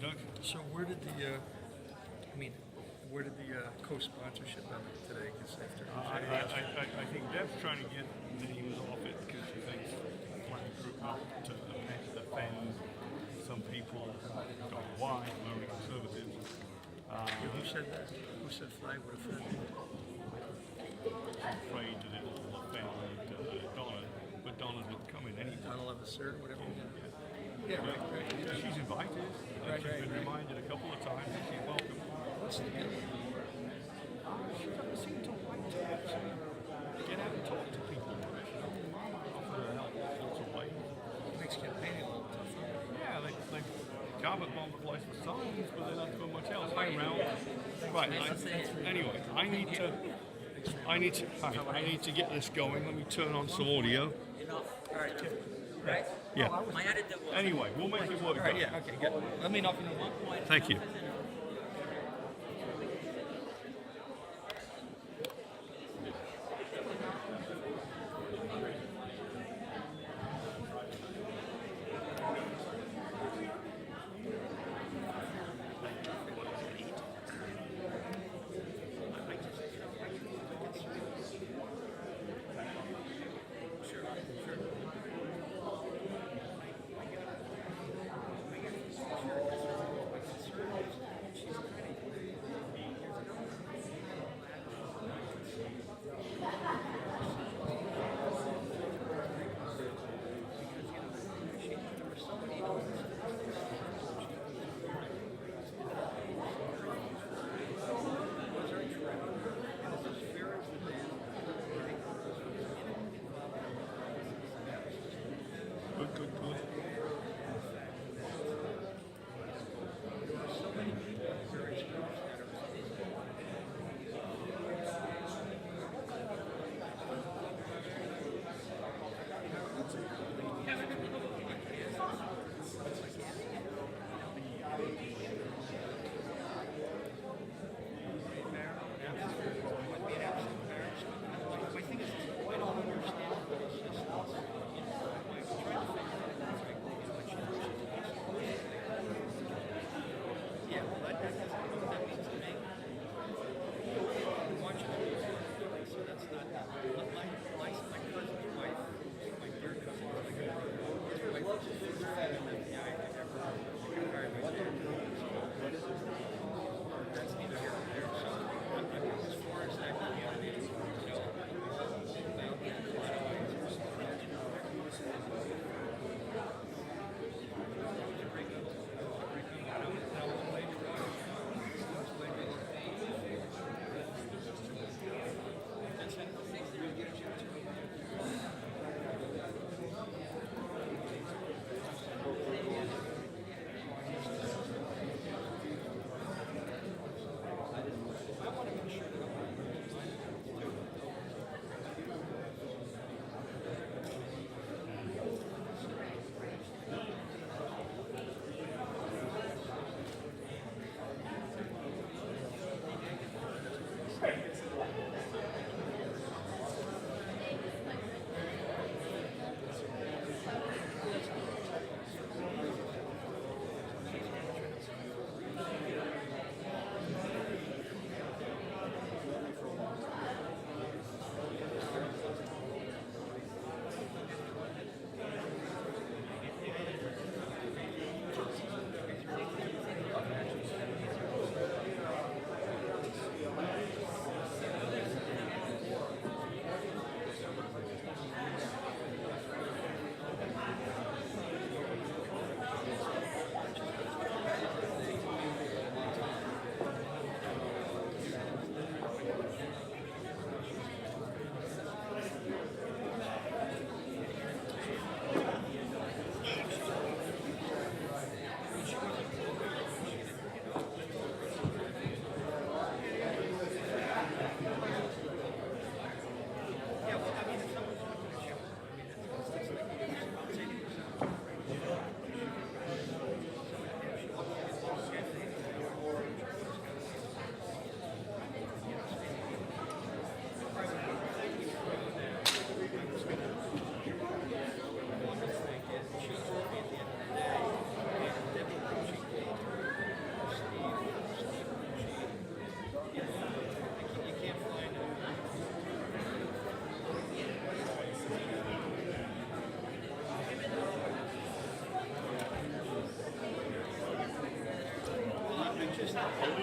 Doug? So where did the, where did the co-sponsorship end up today? Because after I think Deb's trying to get names off it because she thinks one group up to offend some people, don't know why, only conservatives. who said that? Who said flag would offend? I'm afraid that it will offend Donna, but Donna didn't come in anyway. Donald Levasseur, whatever. Yeah, right. She's invited. She's been reminded a couple of times that she's welcome. What's the deal? She doesn't seem to like to actually get out and talk to people. Mama offered her help all sorts of ways. Makes campaigning a little tougher. Yeah, they carpet bomb the place with signs, but they're not doing much else. Hang around. Right. Anyway, I need to get this going. Let me turn on some audio. All right, right? Yeah. My editor will. Anyway, we'll make it work. All right, yeah, okay, good. Let me know if you need one. Thank you.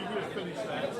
you just finish that.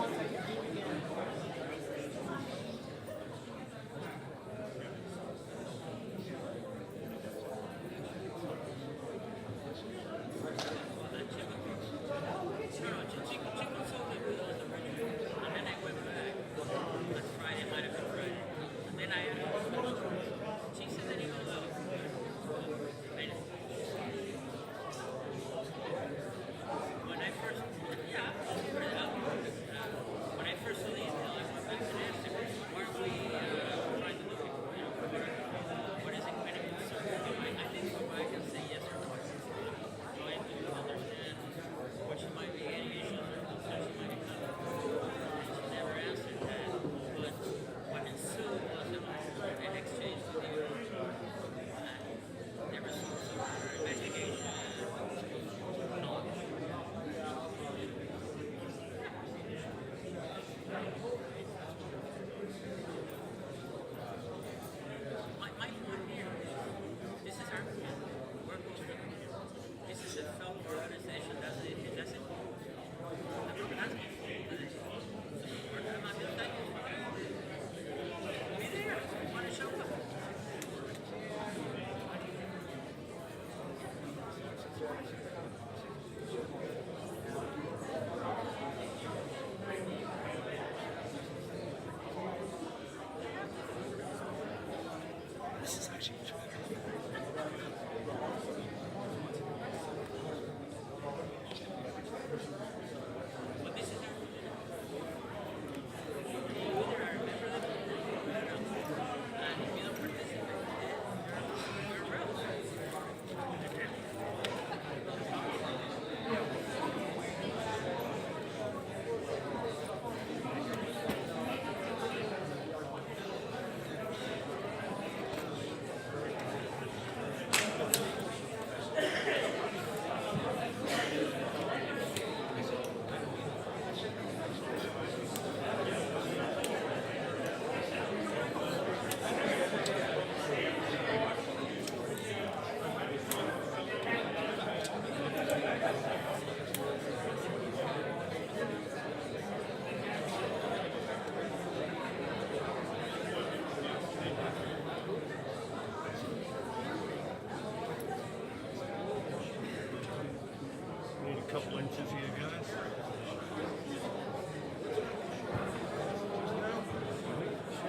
Couple inches here, guys.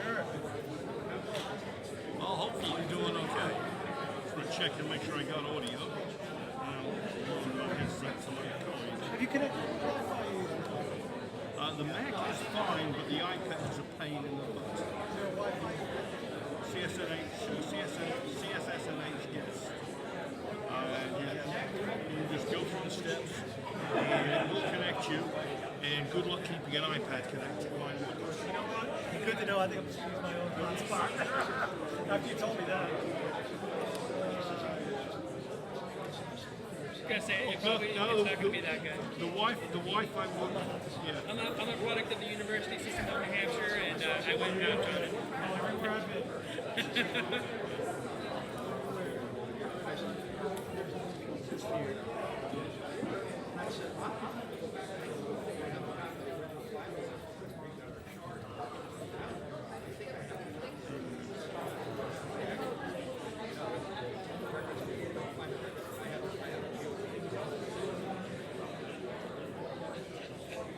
Sure. Well, hopefully you're doing okay. Just want to check and make sure I got audio. Have you connected? The Mac is fine, but the iPad is a pain in the butt. CSS and H, yes. You just go through the steps, and we'll connect you. And good luck keeping an iPad connected. Good to know. I think I'm just using my own hotspot. After you told me that. I was gonna say it's not gonna be that good. The Wi-Fi won't. Yeah. I'm a product of the University System of New Hampshire, and I went and on it.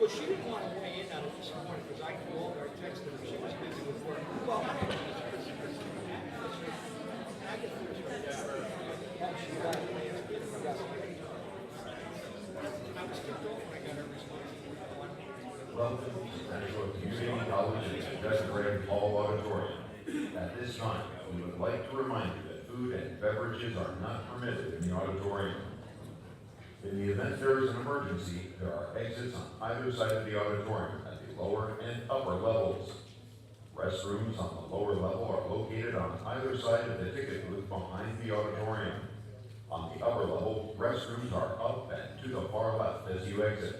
Well, she didn't want to weigh in on it this morning because I called her, texted her, she was busy with work. Well, I was kicked off when I got her response. Welcome to Nashua Community College's decorated hall auditorium. At this time, we would like to remind you that food and beverages are not permitted in the auditorium. In the event there is an emergency, there are exits on either side of the auditorium at the lower and upper levels. Restrooms on the lower level are located on either side of the ticket booth behind the auditorium. On the upper level, restrooms are up and to the far left as you exit.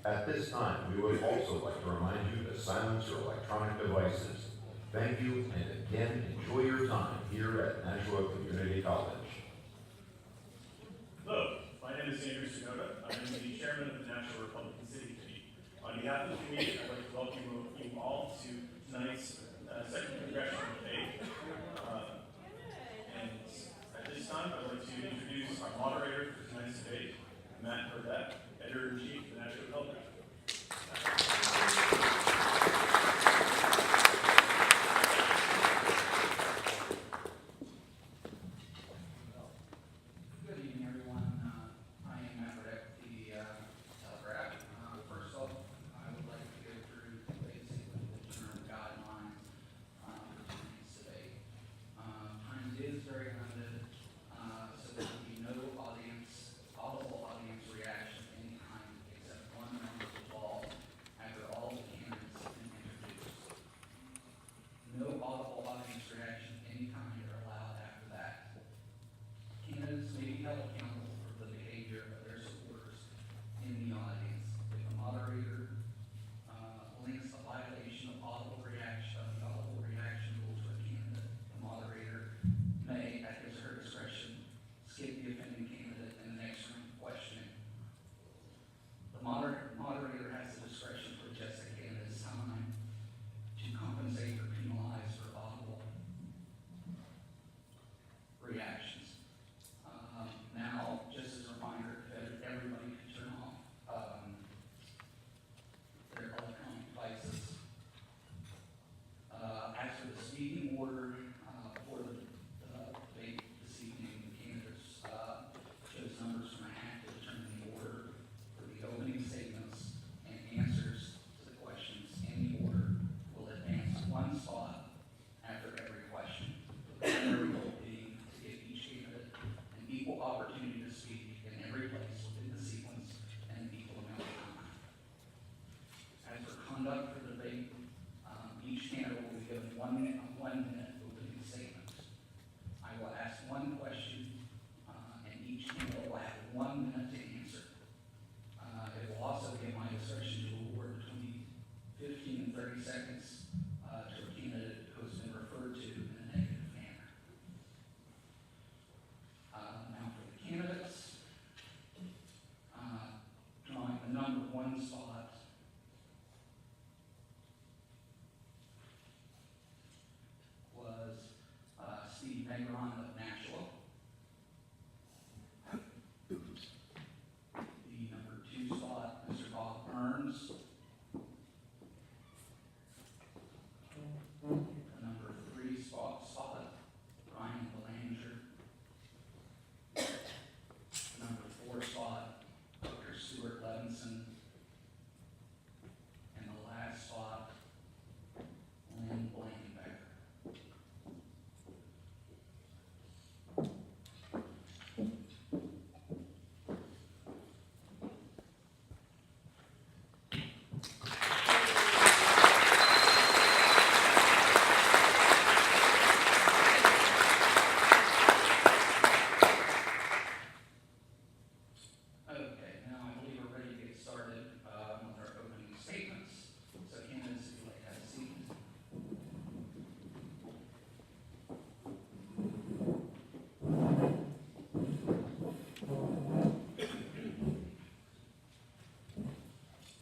At this time, we would also like to remind you to silence your electronic devices. Thank you, and again, enjoy your time here at Nashua Community College. Hello, my name is Andrew Sonoda. I am the chairman of the National Republican City Committee. behalf of the community, I'd like to welcome you all to tonight's second congressional debate. And at this time, I'd like to introduce our moderator for tonight's debate, Matt Burdett, Editor-in-Chief of the Nashua Telegraph. Good evening, everyone. I am Matt Burdett with the Telegraph. First off, I would like to go through basically the general guidelines for tonight's debate. Time is very limited, so there will be no audible audience reaction of any kind except one round of applause after all the candidates have been introduced. No audible audience reaction of any kind are allowed after that. Candidates may be held accountable for the behavior of their supporters in the audience. If a moderator links a violation of the audible reaction rule to a candidate, the moderator may, at his or her discretion, skip the offending candidate in the next round of questioning. The moderator has the discretion to adjust the candidate's time to compensate or penalize for audible reactions. Now, just as a reminder, everybody can turn off their electronic devices. As for the speaking order for the debate this evening, the candidates chose numbers from a hat to determine the order for the opening statements and answers to the questions. Any order will advance one spot after every question. The primary goal being to give each candidate an equal opportunity to speak in every place within the sequence and an equal amount of time. As for conduct for the debate, each candidate will be given 1 minute opening statement. I will ask one question, and each candidate will have 1 minute to answer. It will also be at my discretion to award between 15 and 30 seconds to a candidate who has been referred to in a negative manner. Now for the candidates, drawing the number 1 spot was Steve Negron of Nashua. The number 2 spot, Mr. Bob Burns. The number 3 spot, Ryan Belanger. The number 4 spot, Dr. Stuart Levinson. And the last spot, Lynn Blankenbecker. Okay, now I believe we're ready to get started with our opening statements. So candidates, if you'd like to have a seat.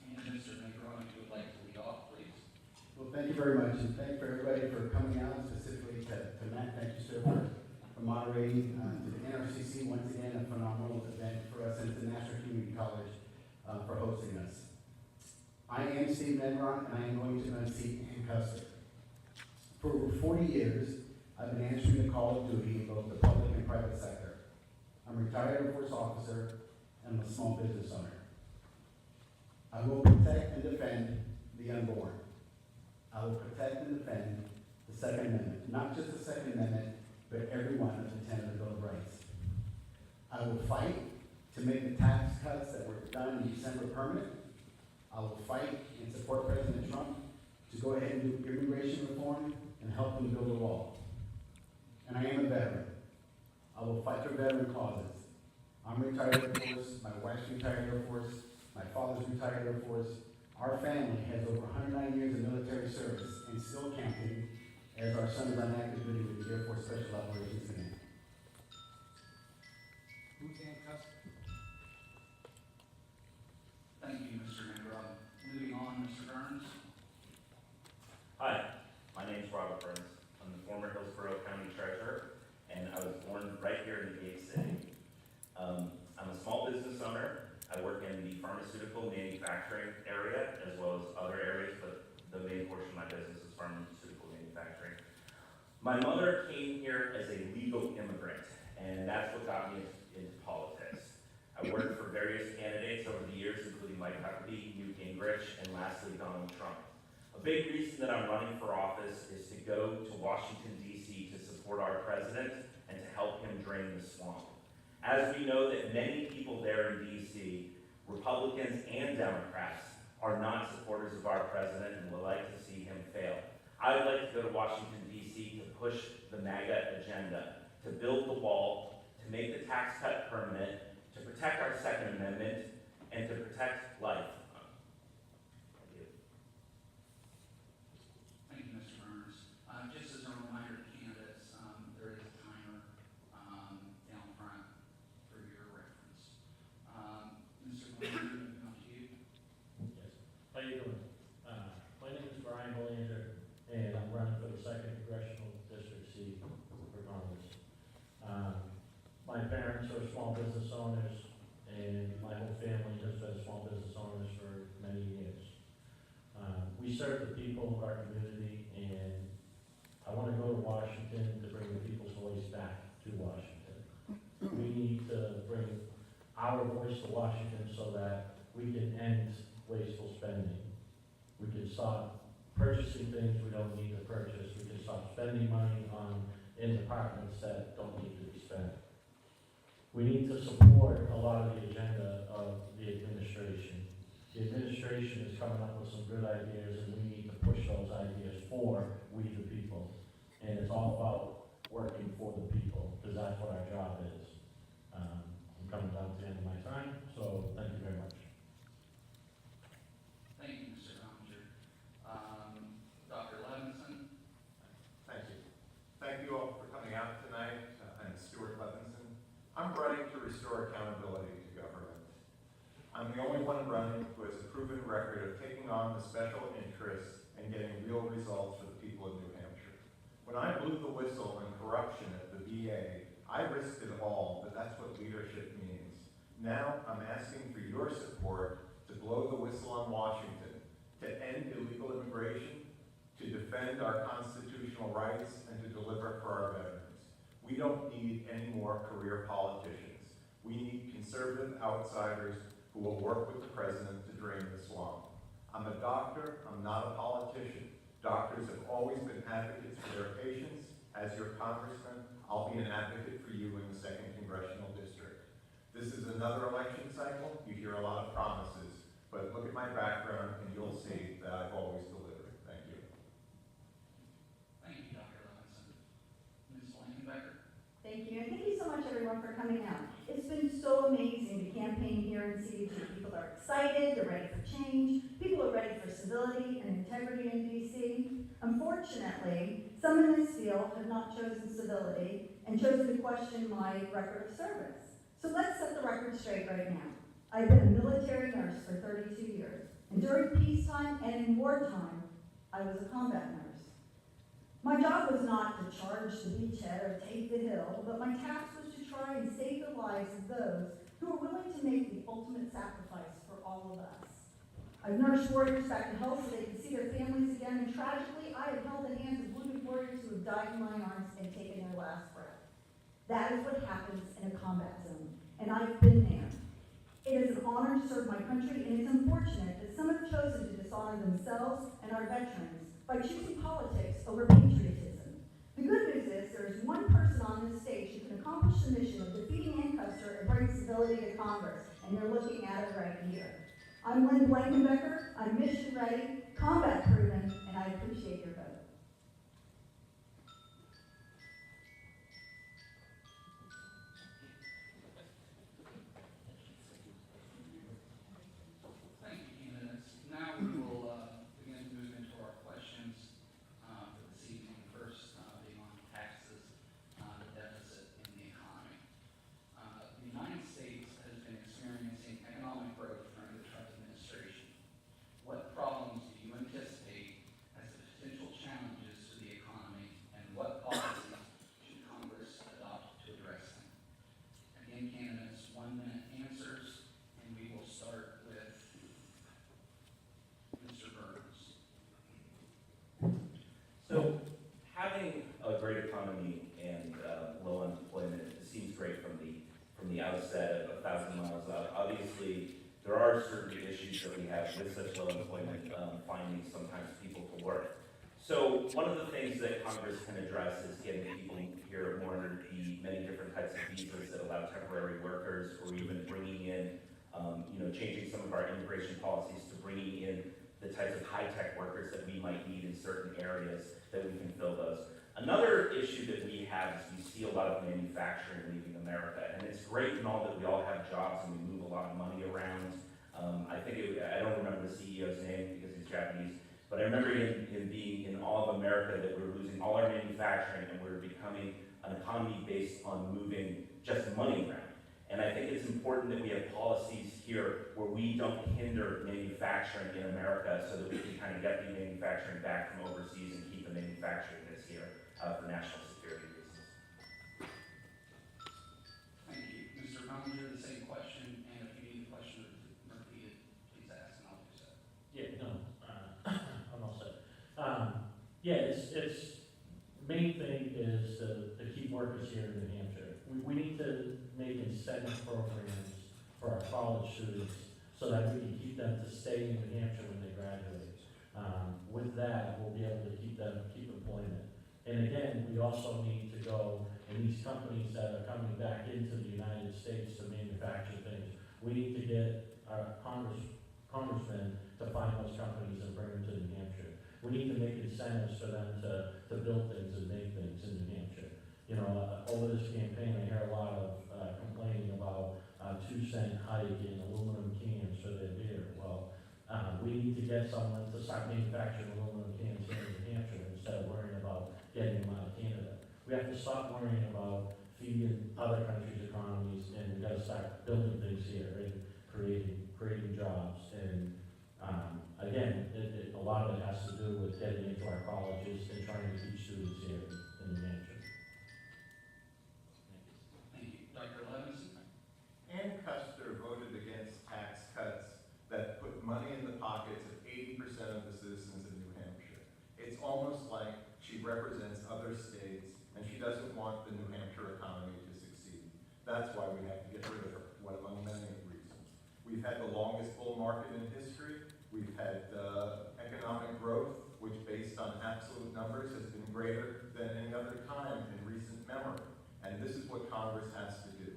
And Mr. Negron, if you would like to lead off, please. Well, thank you very much, and thank you for everybody for coming out, specifically to Matt. Thank you, sir, for moderating, to the NRCC, once again, a phenomenal event for us, and to Nashua Community College for hosting us. I am Steve Negron, and I am going to unseat Ann Custer. For over 40 years, I've been answering the call of duty in both the public and private sector. I'm a retired Air Force officer, and I'm a small business owner. I will protect and defend the unborn. I will protect and defend the Second Amendment, not just the Second Amendment, but every one of the 10 of the Bill of Rights. I will fight to make the tax cuts that were done in December permanent. I will fight and support President Trump to go ahead and do immigration reform and help them build a wall. And I am a veteran. I will fight for veteran causes. I'm retired Air Force, my wife's retired Air Force, my father's retired Air Force. Our family has over 109 years of military service and still counting, as our son is on active duty with the Air Force Special Operations Command. Who's Ann Custer? Thank you, Mr. Negron. Moving on pharmaceutical manufacturing. My mother came here as a legal immigrant, and that's what got me into politics. I worked for various candidates over the years, including Mike Huckabee, Newt Gingrich, and lastly, Donald Trump. A big reason that I'm running for office is to go to Washington, D.C. to support our president and to help him drain the swamp. As we know that many people there in D.C., Republicans and Democrats, are not supporters of our president and would like to see him fail. I would like to go to Washington, D.C. to push the MAGA agenda, to build the wall, to make the tax cut permanent, to protect our Second Amendment, and to protect life. Thank you. Thank you, Mr. Burns. Just as a reminder to candidates, there is a timer down front for your reference. Mr. Glenn, come to you. Yes. How you doing? My name is Brian Belanger, and I'm running for the 2nd Congressional District seat for Congress. My parents are small business owners, and my whole family has been small business owners for many years. We serve the people of our community, and I want to go to Washington to bring the people's voice back to Washington. We need to bring our voice to Washington so that we can end wasteful spending. We can stop purchasing things we don't need to purchase. We can stop spending money in departments that don't need to be spent. We need to support a lot of the agenda of the administration. The administration is coming up with some good ideas, and we need to push those ideas for we the people. And it's all about working for the people, because that's what our job is. I'm coming down to the end of my time, so thank you very much. Thank you, Mr. Bellinger. Dr. Levinson. Thank you. Thank you all for coming out tonight. I'm Stuart Levinson. I'm running to restore accountability to government. I'm the only one running who has a proven record of taking on the special interests and getting real results for the people of New Hampshire. When I blew the whistle on corruption at the VA, I risked it all, but that's what leadership means. Now I'm asking for your support to blow the whistle on Washington, to end illegal immigration, to defend our constitutional rights, and to deliver for our veterans. We don't need any more career politicians. We need conservative outsiders who will work with the president to drain the swamp. I'm a doctor, I'm not a politician. Doctors have always been advocates for their patients. As your congressman, I'll be an advocate for you in the 2nd Congressional District. This is another election cycle. You hear a lot of promises, but look at my background and you'll see that I've always delivered. Thank you. Thank you, Dr. Levinson. Ms. Blankenbecker. Thank you, and thank you so much, everyone, for coming out. It's been so amazing to campaign here in CD2. People are excited, they're ready for change, people are ready for civility and integrity in DC. Unfortunately, some in this field have not chosen civility and chosen to question my record of service. So let's set the record straight right now. I've been a military nurse for 32 years, and during peacetime and in wartime, I was a combat nurse. My job was not to charge the beachhead or take the hill, but my task was to try and save the lives of those who are willing to make the ultimate sacrifice for all of us. I've nursed warriors back to health so they can see their families again, and tragically, I have held the hands of wounded warriors who have died in my arms and taken their last breath. That is what happens in a combat zone, and I've been there. It is an honor to serve my country, and it's unfortunate that some have chosen to dishonor themselves and our veterans by choosing politics over patriotism. The good news is there is one person on this stage who can accomplish the mission of defeating Ann Custer and bring civility to Congress, and you're looking at it right here. I'm Lynn Blankenbecker, I'm mission ready, combat proven, and I appreciate your vote. Thank you, candidates. Now we will begin to move into our questions for this evening. First, being on taxes, the deficit, and the economy. The United States has been experiencing economic growth during the Trump administration. What problems do you anticipate as the potential challenges are certain issues that we have with such low employment, finding sometimes people to work. So one of the things that Congress can address is getting people here more under the many different types of visas that allow temporary workers, or even bringing in, changing some of our immigration policies to bringing in the types of high-tech workers that we might need in certain areas that we can fill those. Another issue that we have is we see a lot of manufacturing leaving America, and it's great and all that we all have jobs and we move a lot of money around. I don't remember the CEO's name because he's Japanese, but I remember him being in all of America that we're losing all our manufacturing and we're becoming an economy based on moving just money around. And I think it's important that we have policies here where we don't hinder manufacturing in America so that we can kind of get the manufacturing back from overseas and keep the manufacturing that's here for national security reasons. Thank you. Mr. Bellinger, the same question, and if you need the question repeated, please ask and I'll do so. Yeah, no, I'm all set. It's main thing is to keep workers here in New Hampshire. We need to make incentive programs for our college students so that we can keep them to stay in New Hampshire when they graduate. With that, we'll be able to keep employment. And again, we also need to go, and these companies that are coming back into the United States to manufacture things, we need to get our congressmen to find those companies and bring them to New Hampshire. We need to make incentives for them to build things and make things in New Hampshire. Over this campaign, I hear a lot of complaining about 2-cent hike in aluminum cans for their beer. Well, we need to get someone to start manufacturing aluminum cans here in New Hampshire instead of worrying about getting them out of Canada. We have to stop worrying about feeding other countries' economies, and we've got to start building things here and creating jobs. And again, a lot of it has to do with getting into our colleges and trying to teach students here in New Hampshire. Thank you. Dr. Levinson? Ann Custer voted against tax cuts that put money in the pockets of 80% of the citizens of New Hampshire. It's almost like she represents other states and she doesn't want the New Hampshire economy to succeed. That's why we have to get rid of her, one among many reasons. We've had the longest bull market in history. We've had economic growth, which based on absolute numbers has been greater than any other time in recent memory. And this is what Congress has to do.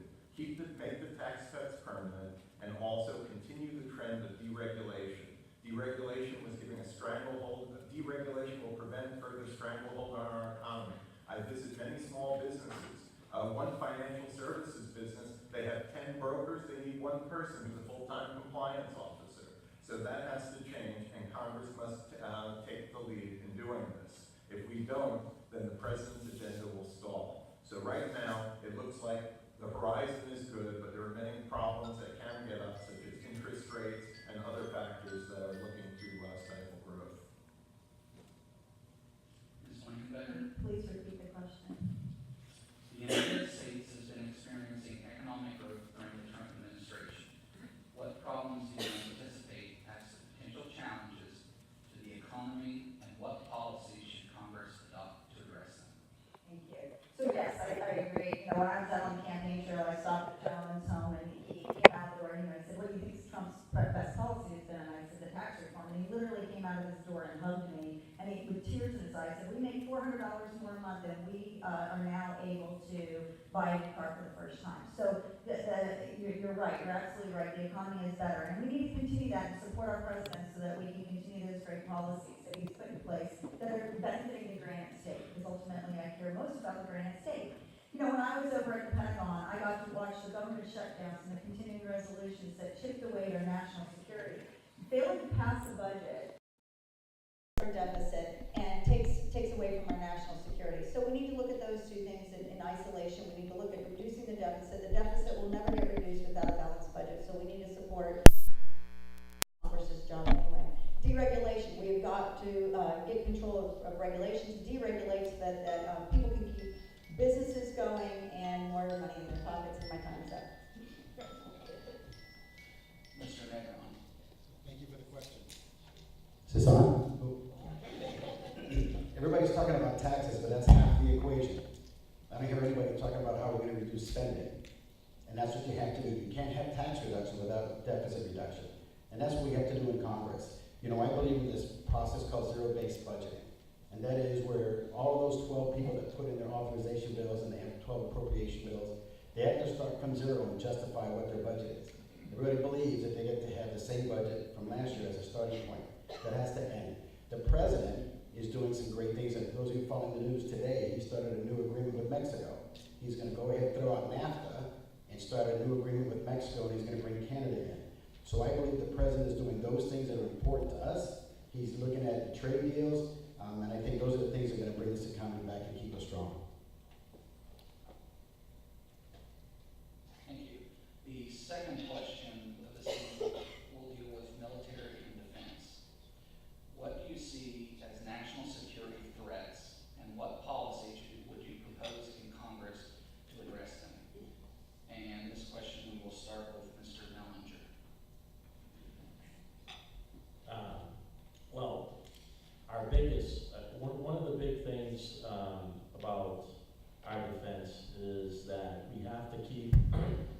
Make the tax cuts permanent and also continue the trend of deregulation. Deregulation was giving a stranglehold. Deregulation will prevent further stranglehold on our economy. I visit many small businesses. One financial services business, they have 10 brokers, they need one person who's a full-time compliance officer. So that has to change, and Congress must take the lead in doing this. If we don't, then the president's agenda will stall. So right now, it looks like the horizon is good, but there are many problems that can get up, such as interest rates and other factors that are looking to stifle growth. Ms. Lincoln-Becker? Please repeat the question. The United States has been experiencing economic growth during the Trump administration. What problems do you anticipate as the potential challenges to the economy, and what policies should Congress adopt to address them? Thank you. So yes, I agree. When I was out on the campaign trail, I stopped at the gentleman's home and he came out the door and I said, what do you think Trump's best policy has been? And I said, the tax reform. And he literally came out of his door and hugged me, and with tears in his eyes said, we make $400 more a month and we are now able to buy a new car for the first time. So you're right. You're absolutely right. The economy is better. And we need to continue that and support our president so that we can continue those great policies that he's put in place that are benefiting the Granite State. Because ultimately I care most about the Granite State. When I was over at the Pentagon, I got to watch the government shutdowns and the continuing resolutions that chipped away at our national security. Failing to pass the budget deficit and takes away from our national security. So we need to look at those two things in isolation. We need to look at reducing the deficit. The deficit will never get reduced without a balanced budget, so we need to support Congress's job anyway. Deregulation. We've got to get control of regulations, deregulate so that people can keep businesses going and more money in their pockets, and my time's up. Mr. Negron? Thank you for the question. Is this on? Everybody's talking about taxes, but that's half the equation. I don't hear anybody talking about how we're going to reduce spending. And that's what you have to do. You can't have tax reduction without deficit reduction. And that's what we have to do in Congress. You know, I believe in this process called zero-based budgeting. And that is where all of those 12 people that put in their authorization bills and they have 12 appropriation bills, they have to start from zero and justify what their budget is. Everybody believes that they get to have the same budget from last year as a starting point. That has to end. The president is doing some great things, and those of you following the news today, he started a new agreement with Mexico. He's going to go ahead and throw out NAFTA and start a new agreement with Mexico, and he's going to bring Canada in. So I believe the president is doing those things that are important to us. He's looking at the trade deals, and I think those are the things that are going to bring this economy back and keep us strong. Thank you. The second question of this evening will deal with military and defense. What do you see as national security threats, and what policies would you propose in Congress to address them? And this question we will start with Mr. Mellinger. Well, our biggest, one of the big things about our defense is that we have to keep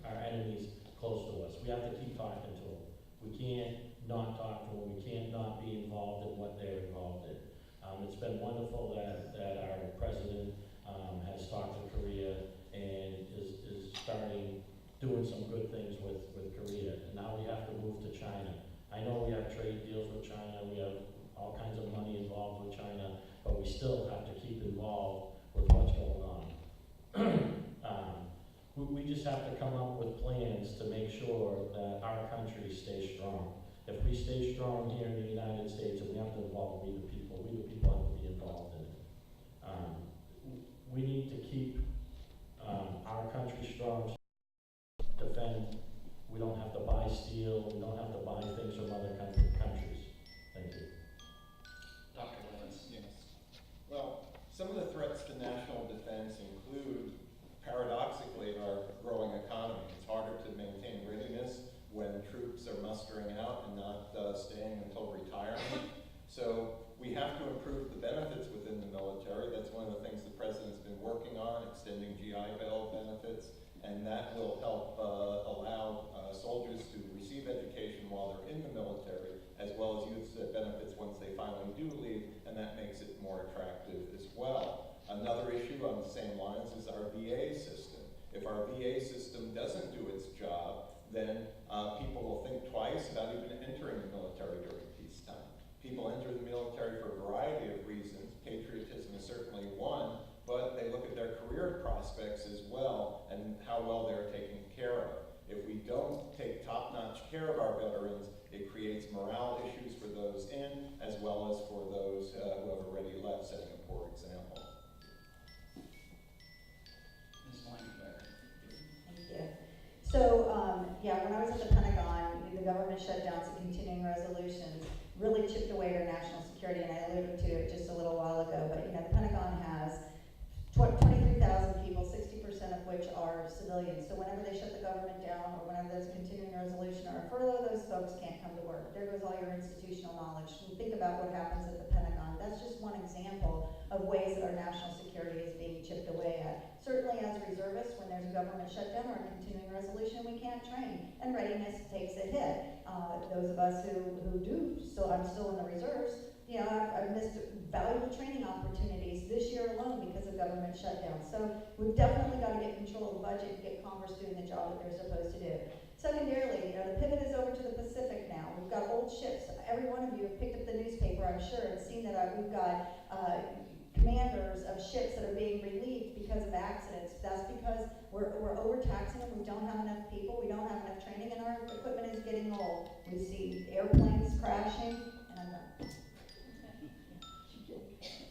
our enemies close to us. We have to keep talking to them. We can't not talk to them. We can't not be involved in what they're involved in. It's been wonderful that our president has talked to Korea and is starting doing some good things with Korea. And now we have to move to China. I know we have trade deals with China. We have all kinds of money involved with China, but we still have to keep involved with what's going on. We just have to come up with plans to make sure that our country stays strong. If we stay strong here in the United States, and we have to involve we the people have to be involved in it. We need to keep our country strong, defend. We don't have to buy steel, we don't have to buy things from other countries. Thank you. Dr. Levins. Yes. Well, some of the threats to national defense include, paradoxically, our growing economy. It's harder to maintain readiness when troops are mustering out and not staying until retirement. So we have to improve the benefits within the military. That's one of the things the president's been working on, extending GI Bill benefits, and that will help allow soldiers to receive education while they're in the military, as well as use the benefits once they finally do leave, and that makes it more attractive as well. Another issue on the same lines is our VA system. If our VA system doesn't do its job, then people will think twice about even entering the military during peacetime. People enter the military for a variety of reasons. Patriotism is certainly one, but they look at their career prospects as well and how well they're taken care of. If we don't take top-notch care of our veterans, it creates morale issues for those in, as well as for those who have already left, setting a poor example. Ms. Blankenbecker. Thank you. So, when I was at the Pentagon, the government shutdowns and continuing resolutions really chipped away at our national security, and I alluded to it just a little while ago, but the Pentagon has 23,000 people, 60% of which are civilians. So whenever they shut the government down, or whenever there's a continuing resolution or a furlough, those folks can't come to work. There goes all your institutional knowledge. And think about what happens at the Pentagon. That's just one example of ways that our national security is being chipped away at. Certainly as reservists, when there's a government shutdown or a continuing resolution, we can't train, and readiness takes a hit. Those of us who do, I'm still in the reserves, I've missed valuable training opportunities this year alone because of government shutdown. So we've definitely got to get control of the budget and get Congress doing the job that they're supposed to do. Secondarily, the pivot is over to the Pacific now. We've got old ships. Every one of you have picked up the newspaper, I'm sure, and seen that we've got commanders of ships that are being relieved because of accidents. That's because we're overtaxing them. We don't have enough people. We don't have enough training, and our equipment is getting old. We see airplanes crashing, and I'm done.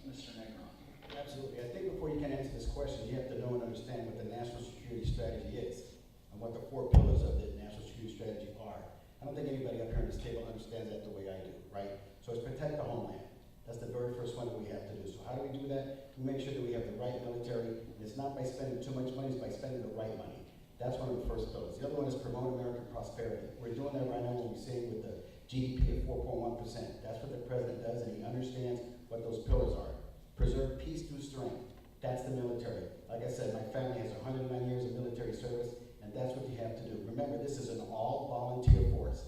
Mr. Negron. Absolutely. I think before you can answer this question, you have to know and understand what the national security strategy is and what the 4 pillars of the national security strategy are. I don't think anybody up here on this table understands that the way I do, right? So it's protect the homeland. That's the very first one that we have to do. So how do we do that? We make sure that we have the right military. And it's not by spending too much money, it's by spending the right money. That's one of the first pillars. The other one is promote American prosperity. We're doing that right now when we say with the GDP of 4.1%. That's what the president does, and he understands what those pillars are. Preserve peace through strength. That's the military. Like I said, my family has 109 years of military service, and that's what you have to do. Remember, this is an all-volunteer force.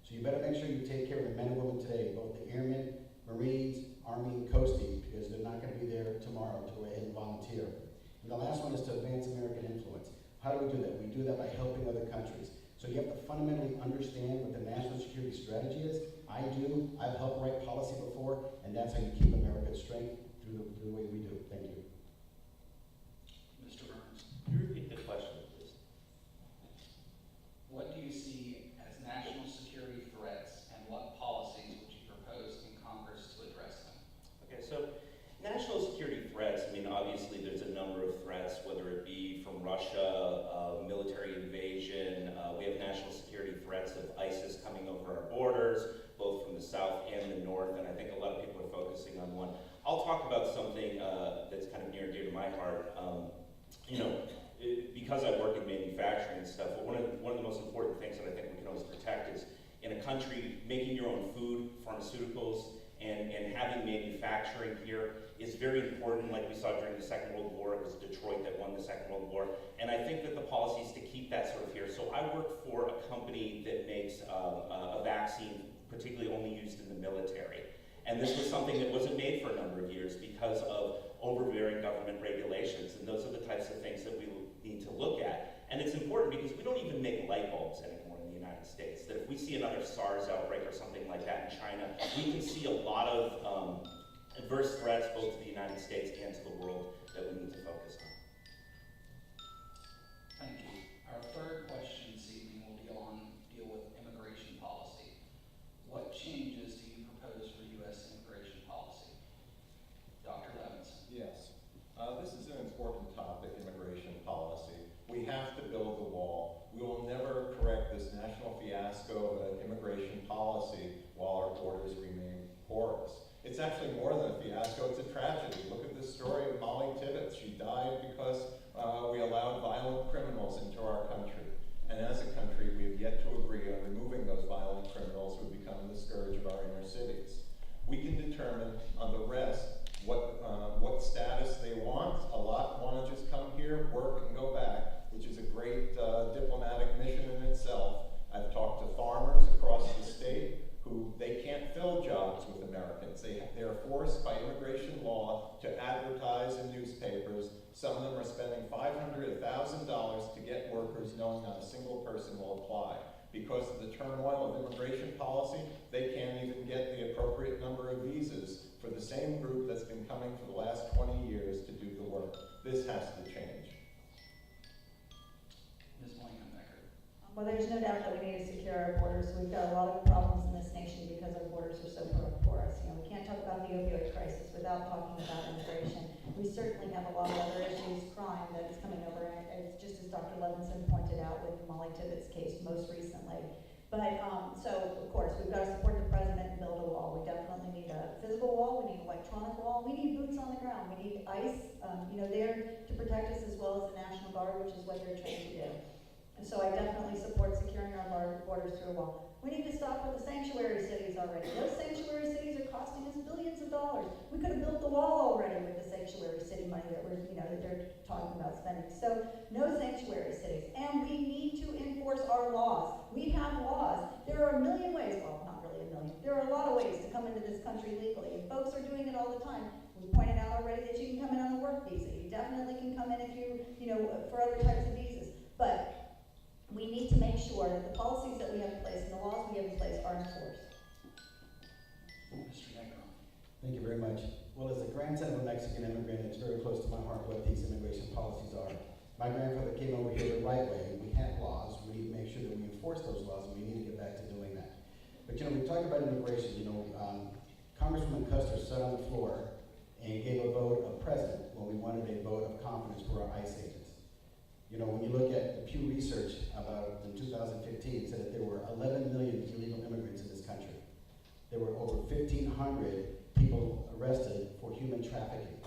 So So you better make sure you take care of the men and women today, both the airmen, Marines, Army, and Coastie, because they're not going to be there tomorrow to go ahead and volunteer. And the last one is to advance American influence. How do we do that? We do that by helping other countries. So you have to fundamentally understand what the national security strategy is. I do. I've helped write policy before, and that's how you keep America's strength through the way we do. Thank you. Mr. Burns, Can you repeat the question, please? what do you see as national security threats and what policies would you propose in Congress to address them? Okay, so national security threats, I mean, obviously there's a number of threats, whether it be from Russia, military invasion, we have national security threats of ISIS coming over our borders, both from the south and the north, and I think a lot of people are focusing on one. I'll talk about something that's kind of near and dear to my heart. Because I work in manufacturing and stuff, one of the most important things that I think we can always protect is in a country, making your own food, pharmaceuticals, and having manufacturing here is very important. Like we saw during the Second World War, it was Detroit that won the Second World War. And I think that the policy is to keep that sort of here. So I work for a company that makes a vaccine particularly only used in the military. And this was something that wasn't made for a number of years because of overbearing government regulations. And those are the types of things that we need to look at. And it's important because we don't even make light bulbs anymore in the United States. That if we see another SARS outbreak or something like that in China, we can see a lot of adverse threats both to the United States and to the world that we need to focus on. Thank you. Our third question this evening will deal with immigration policy. What changes do you propose for U.S. immigration policy? Dr. Levinson. Yes. This is an important topic, immigration policy. We have to build the wall. We will never correct this national fiasco of immigration policy while our borders remain porous. It's actually more than a fiasco, it's a tragedy. Look at the story of Molly Tibbetts. She died because we allowed violent criminals into our country. And as a country, we have yet to agree on removing those violent criminals who become the scourge of our inner cities. We can determine on the rest what status they want. A lot want to just come here, work, and go back, which is a great diplomatic mission in itself. I've talked to farmers across the state who they can't fill jobs with Americans. They're forced by immigration law to advertise in newspapers. Some of them are spending $500, $1,000 to get workers knowing not a single person will apply. Because of the turmoil of immigration policy, they can't even get the appropriate number of visas for the same group that's been coming for the last 20 years to do the work. This has to change. Ms. Blankenbecker. Well, there's no doubt that we need to secure our borders. We've got a lot of problems in this nation because our borders are so porous. We can't talk about the opioid crisis without talking about immigration. We certainly have a lot of other issues, crime that is coming over, and just as Dr. Levinson pointed out with Molly Tibbetts' case most recently. But, so, of course, we've got to support the president and build a wall. We definitely need a physical wall, we need an electronic wall, we need boots on the ground, we need ICE, there to protect us as well as the National Guard, which is what they're trained to do. And so I definitely support securing our borders through a wall. We need to stop with the sanctuary cities already. Those sanctuary cities are costing us billions of dollars. We could have built the wall already with the sanctuary city money that that they're talking about spending. So no sanctuary cities. And we need to enforce our laws. We have laws. There are a million ways, well, not really a million. There are a lot of ways to come into this country legally, and folks are doing it all the time. We pointed out already that you can come in on a work visa. You definitely can come in if for other types of visas. But we need to make sure that the policies that we have in place and the laws we have in place are enforced. Mr. Negron. Thank you very much. Well, as a grandson of a Mexican immigrant, it's very close to my heart what these immigration policies are. My grandfather came over here the right way. We had laws. We need to make sure that we enforce those laws, and we need to get back to doing that. But we talk about immigration. Congresswoman Custer sat on the floor and gave a vote of president when we wanted a vote of confidence for our ICE agents. When you look at the Pew Research about in 2015, it said that there were 11 million illegal immigrants in this country. There were over 1,500 people arrested for human trafficking.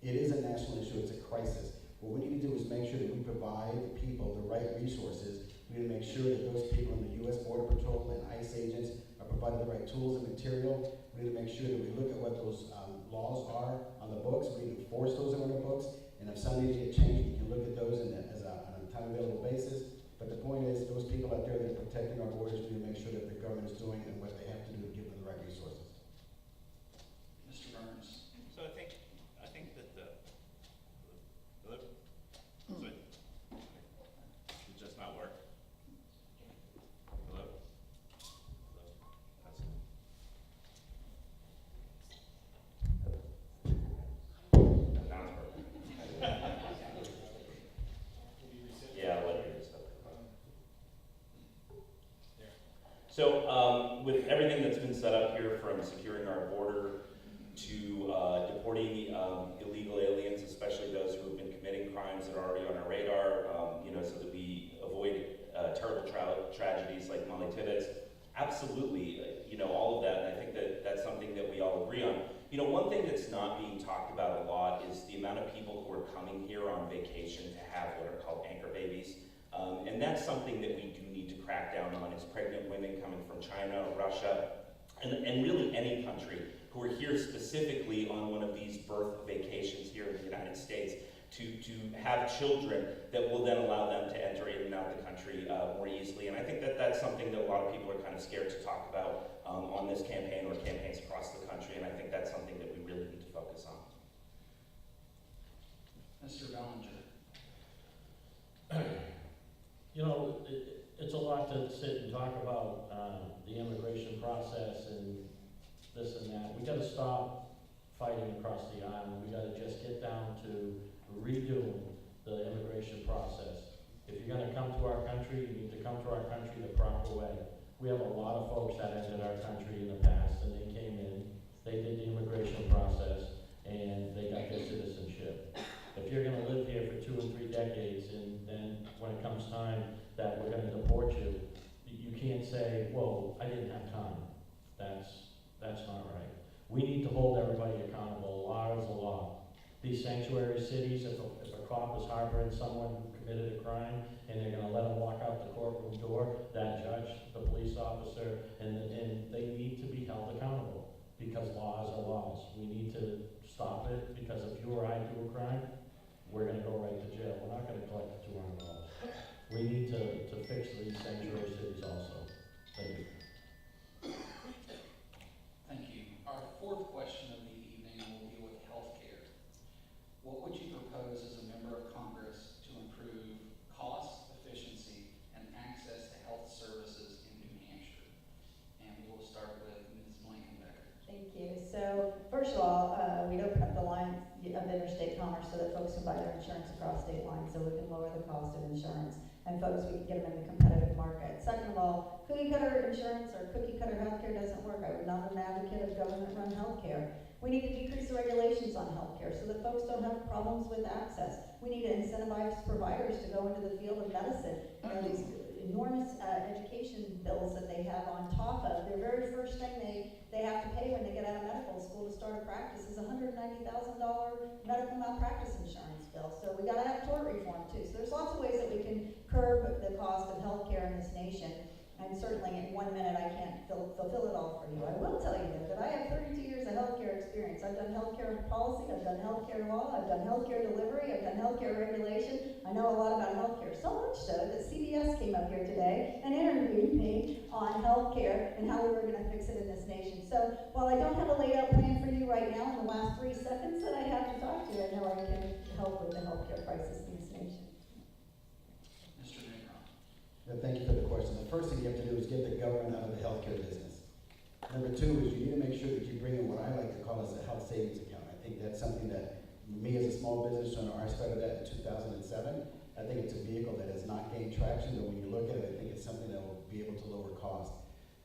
It is a national issue, it's a crisis. What we need to do is make sure that we provide the people the right resources. We need to make sure that those people in the U.S. Border Patrol and ICE agents are provided the right tools and material. We need to make sure that we look at what those laws are on the books. We need to enforce those on the books. And if some need to get changed, we can look at those on a time available basis. But the point is, those people out there that are protecting our borders, we need to make sure that the government is doing what they have to do to give them the right resources. Mr. Burns. So I think that hello? So it just not work? Hello? Hello? That's now it's perfect. Yeah, I'll let you just So with everything that's been set up here, from securing our border to deporting illegal aliens, especially those who have been committing crimes that are already on our radar, so that we avoid terrible tragedies like Molly Tibbetts. Absolutely, all of that, and I think that that's something that we all agree on. One thing that's not being talked about a lot is the amount of people who are coming here on vacation to have what are called anchor babies. And that's something that we do need to crack down on, is pregnant women coming from China, Russia, and really any country who are here specifically on one of these birth vacations here in the United States to have children that will then allow them to enter in and out of the country more easily. And I think that that's something that a lot of people are kind of scared to talk about on this campaign or campaigns across the country, and I think that's something that we really need to focus on. Mr. Bellinger. It's a lot to sit and talk about the immigration process and this and that. We got to stop fighting across the island. We got to just get down to redoing the immigration process. If you're going to come to our country, you need to come to our country the proper way. We have a lot of folks that entered our country in the past, and they came in, they did the immigration process, and they got their citizenship. If you're going to live here for 2 or 3 decades, and then when it comes time that we're going to deport you, you can't say, "Whoa, I didn't have time." That's not right. We need to hold everybody accountable. Law is the law. These sanctuary cities, if a cop is harboring someone who committed a crime, and they're going to let them walk out the courtroom door, that judge, the police officer, and they need to be held accountable, because laws are laws. We need to stop it, because if you or I do a crime, we're going to go right to jail. We're not going to collect the $200. We need to fix these sanctuary cities also. Thank you. Thank you. Our fourth question of the evening will deal with healthcare. What would you propose as a member of Congress to improve cost, efficiency, and access to health services in New Hampshire? And we will start with Ms. Blankenbecker. Thank you. So first of all, we'd open up the line of interstate commerce so that folks can buy their insurance across state lines, so we can lower the cost of insurance. And folks, we can get them in the competitive market. Second of all, cookie cutter insurance or cookie cutter healthcare doesn't work. I would not be an advocate of government-run healthcare. We need to decrease the regulations on healthcare so that folks don't have problems with access. We need to incentivize providers to go into the field of medicine. These enormous education bills that they have on top of their very first thing they have to pay when they get out of medical school to start a practice is $190,000 medical malpractice insurance bill. So we got to have tort reform too. So there's lots of ways that we can curb the cost of healthcare in this nation. And certainly in 1 minute I can't fulfill it all for you. I will tell you though that I have 32 years of healthcare experience. I've done healthcare policy, I've done healthcare law, I've done healthcare delivery, I've done healthcare regulation. I know a lot about healthcare, so much so that CBS came up here today and interviewed me on healthcare and how we were going to fix it in this nation. So while I don't have a laid out plan for you right now in the last 3 seconds that I have to talk to you, I know I can help with the healthcare crisis in this nation. Mr. Negron. Thank you for the question. The first thing you have to do is get the government out of the healthcare business. Number 2 is you need to make sure that you bring in what I like to call as a health savings account. I think that's something that me as a small business owner, I started that in 2007. I think it's a vehicle that has not gained traction, but when you look at it, I think it's something that will be able to lower cost.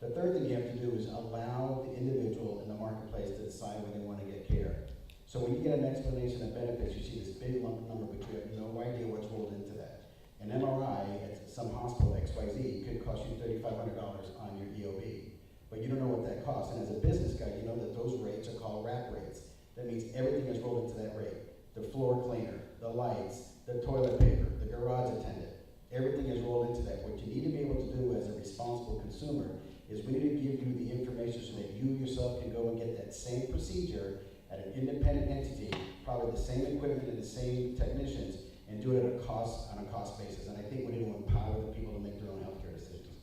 The third thing you have to do is allow the individual in the marketplace to decide where they want to get care. So when you get an explanation of benefits, you see this big lump number, but you have no idea what's rolled into that. An MRI at some hospital, XYZ, could cost you $3,500 on your EOB, but you don't know what that costs. And as a business guy, you know that those rates are called wrap rates. That means everything is rolled into that rate. The floor cleaner, the lights, the toilet paper, the garage attendant, everything is rolled into that. What you need to be able to do as a responsible consumer is we need to give you the information so that you yourself can go and get that same procedure at an independent entity, probably the same equipment and the same technicians, and do it on a cost basis. And I think we need to empower the people to make their own healthcare decisions.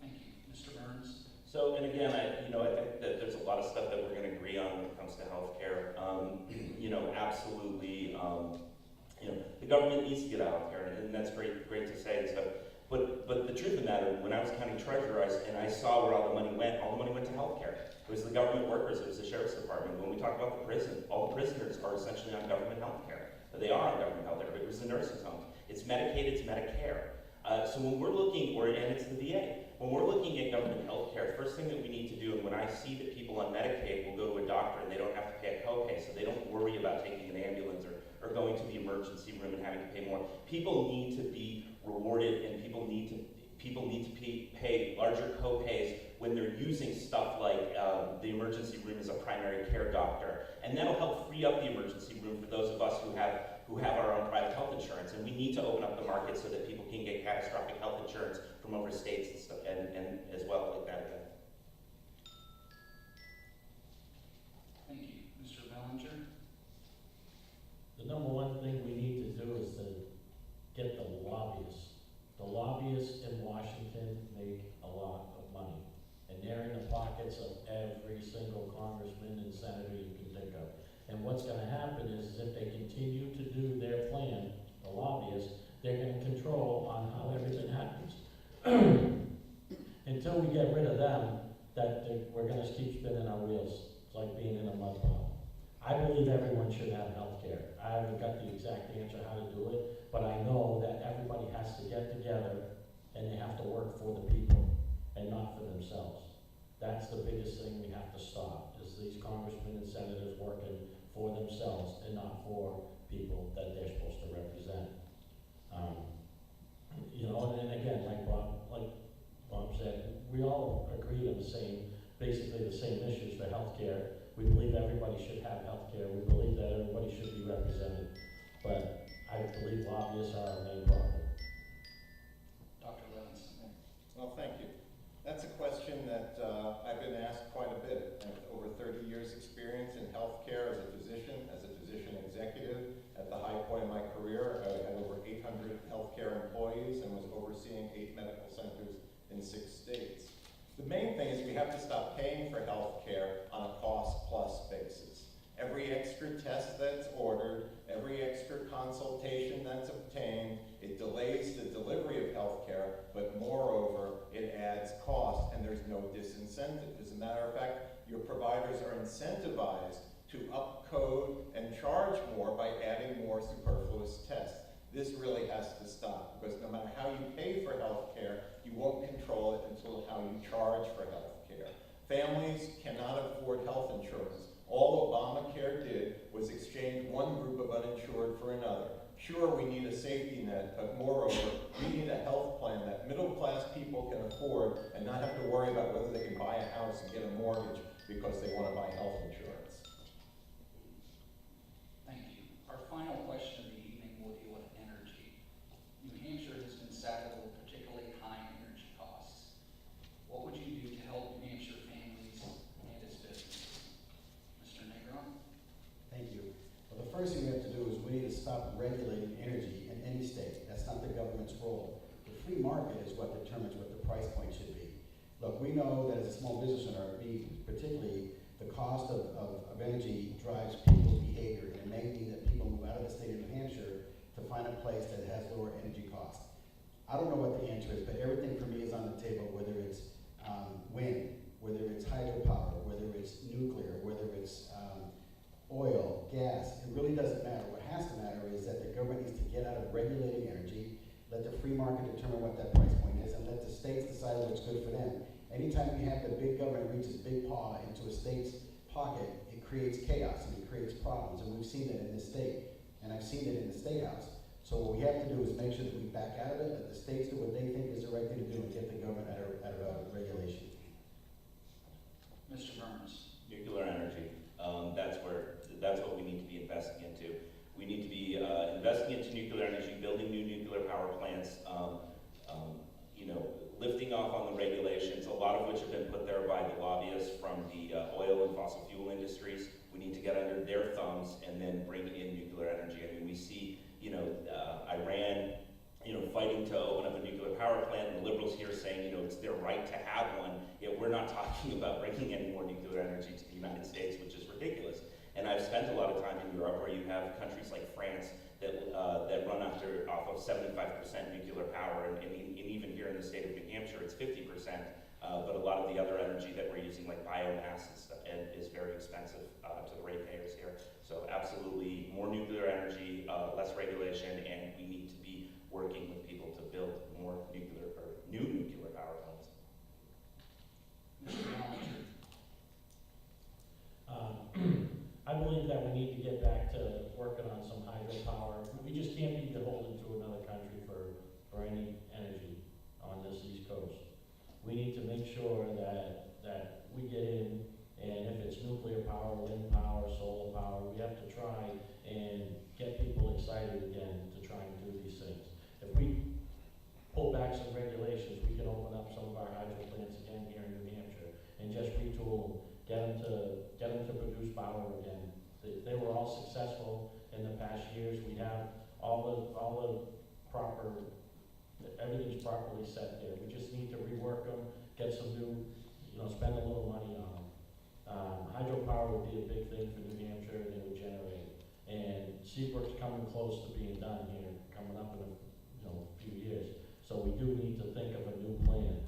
Thank you. Mr. Burns? So, and again, I think that there's a lot of stuff that we're going to agree on when it comes to healthcare. Absolutely, the government needs to get out there, and that's great to say and stuff. But the truth of the matter, when I was county treasurer, I saw where all the money went to healthcare. It was the government workers, it was the sheriff's department. When we talk about the prison, all the prisoners are essentially on government healthcare. They are on government healthcare. It was the nursing homes. It's Medicaid, it's Medicare. So when we're looking, and it's the VA, when we're looking at government health care, first thing that we need to do, and when I see that people on Medicaid will go to a doctor and they don't have to pay a copay, so they don't worry about taking an ambulance or going to the emergency room and having to pay more. People need to be rewarded, and people need to pay larger copays when they're using stuff like the emergency room as a primary care doctor. And that'll help free up the emergency room for those of us who have our own private health insurance. And we need to open up the market so that people can get catastrophic health insurance from over states and stuff, and as well like that again. Thank you. Mr. Bellinger? The number one thing we need to do is to get the lobbyists. The lobbyists in Washington make a lot of money, and they're in the pockets of every single congressman and senator you can think of. And what's going to happen is if they continue to do their plan, the lobbyists, they're going to control on how everything happens. Until we get rid of them, we're going to keep spinning our wheels. It's like being in a mud pond. I believe everyone should have health care. I haven't got the exact answer how to do it, but I know that everybody has to get together and they have to work for the people and not for themselves. That's the biggest thing we have to stop, is these congressmen and senators working for themselves and not for people that they're supposed to represent. And again, like Bob said, we all agree on basically the same issues for healthcare. We believe everybody should have healthcare. We believe that everybody should be represented. But I believe lobbyists are our main problem. Dr. Levinson? Well, thank you. That's a question that I've been asked quite a bit. I have over 30 years experience in healthcare as a physician executive. At the high point of my career, I had over 800 healthcare employees and was overseeing 8 medical centers in 6 states. The main thing is we have to stop paying for healthcare on a cost-plus basis. Every extra test that's ordered, every extra consultation that's obtained, it delays the delivery of healthcare, but moreover, it adds cost, and there's no disincentive. As a matter of fact, your providers are incentivized to upcode and charge more by adding more superfluous tests. This really has to stop, because no matter how you pay for healthcare, you won't control it until how you charge for healthcare. Families cannot afford health insurance. All Obamacare did was exchange one group of uninsured for another. Sure, we need a safety net, but moreover, we need a health plan that middle-class people can afford and not have to worry about whether they can buy a house and get a mortgage because they want to buy health insurance. Thank you. Our final question of the evening will deal with energy. New Hampshire has been saddled with particularly high energy costs. What would you do to help New Hampshire families and its businesses? Mr. Negron? Thank you. Well, the first thing we have to do is we need to stop regulating energy in any state. That's not the government's role. The free market is what determines what the price point should be. Look, we know that as a small business owner, particularly the cost of energy drives people's behavior, and it may mean that people move out of the state of New Hampshire to find a place that has lower energy costs. I don't know what the answer is, but everything for me is on the table, whether it's wind, whether it's hydropower, whether it's nuclear, whether it's oil, gas. It really doesn't matter. What has to matter is that the government needs to get out of regulating energy, let the free market determine what that price point is, and let the states decide what's good for them. Anytime you have the big government reach its big paw into a state's pocket, it creates chaos and it creates problems, and we've seen that in this state, and I've seen it in the State House. So what we have to do is make sure that we back out of it, let the states do what they think is the right thing to do, and get the government out of regulation. Mr. Burns? Nuclear energy. That's what we need to be investing into. We need to be investing into nuclear energy, building new nuclear power plants, lifting off on the regulations, a lot of which have been put there by the lobbyists from the oil and fossil fuel industries. We need to get under their thumbs and then bring in nuclear energy energy. I mean, we see, Iran, fighting to open up a nuclear power plant, and the liberals here saying, it's their right to have one, yet we're not talking about bringing any more nuclear energy to the United States, which is ridiculous. And I've spent a lot of time in Europe where you have countries like France that run off of 75% nuclear power, and even here in the state of New Hampshire, it's 50%. But a lot of the other energy that we're using, like biomass and stuff, is very expensive to the ratepayers here. So absolutely more nuclear energy, less regulation, and we need to be working with people to build more new nuclear power plants. I believe that we need to get back to working on some hydropower. We just can't be beholden to another country for any energy on this East Coast. We need to make sure that we get in, and if it's nuclear power, wind power, solar power, we have to try and get people excited again to try and do these things. If we pull back some regulations, we can open up some of our hydro plants again here in New Hampshire and just retool them, get them to produce power again. They were all successful in the past years. We have all the proper, everything's properly set there. We just need to rework them, get some new, spend a little money on them. Hydropower would be a big thing for New Hampshire, and it would generate. And Seabrook's coming close to being done here, coming up in a few years. So we do need to think of a new plan.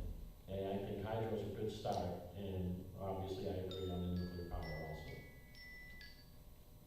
And I think hydro's a good start, and obviously I agree on the nuclear power also.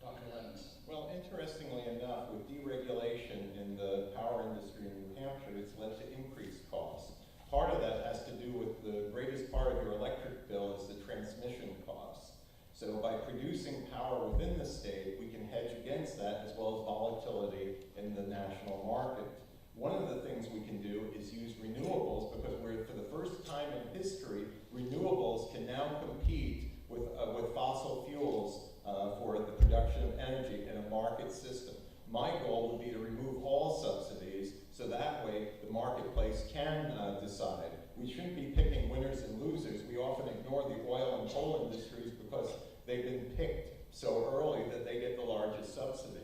Dr. Levins. Well, interestingly enough, with deregulation in the power industry in New Hampshire, it's led to increased costs. Part of that has to do with the greatest part of your electric bill is the transmission costs. So by producing power within the state, we can hedge against that as well as volatility in the national market. One of the things we can do is use renewables, because for the first time in history, renewables can now compete with fossil fuels for the production of energy in a market system. My goal would be to remove all subsidies, so that way the marketplace can decide. We shouldn't be picking winners and losers. We often ignore the oil and coal industries because they've been picked so early that they get the largest subsidies.